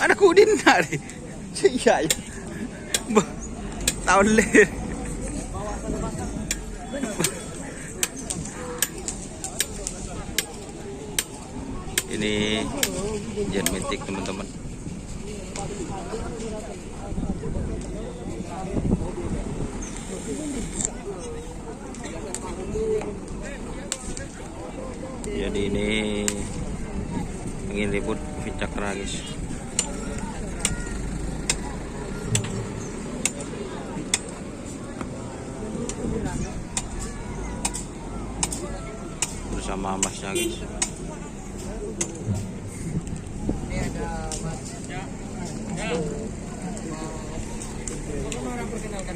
ada kudin nari. Iya ya. Tahun leh. Ini jet metik teman-teman. Jadi ini ingin ribut Vicakra guys. Bersama masnya guys. Ini ada mas. Ya. Orang perkenalkan.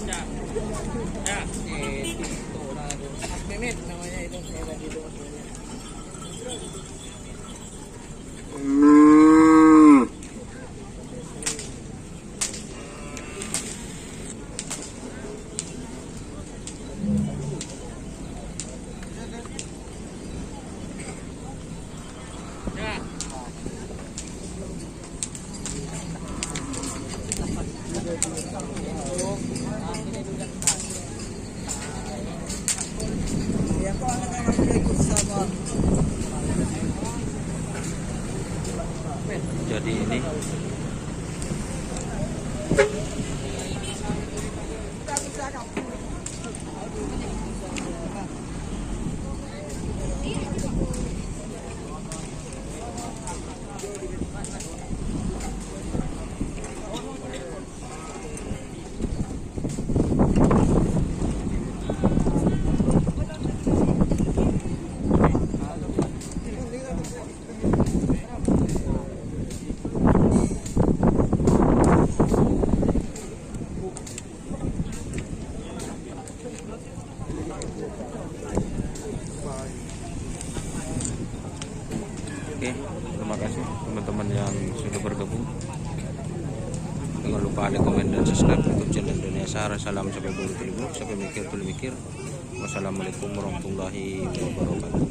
Ya. Itu Mas Mehmet namanya itu. Saya tadi itu Mas Mehmet. Jadi ini oke, terima kasih teman-teman yang sudah bergabung. Jangan lupa like, komen, dan subscribe YouTube channel Dunia Sahara. Salam sampai bulu sampai mikir. Wassalamualaikum warahmatullahi wabarakatuh.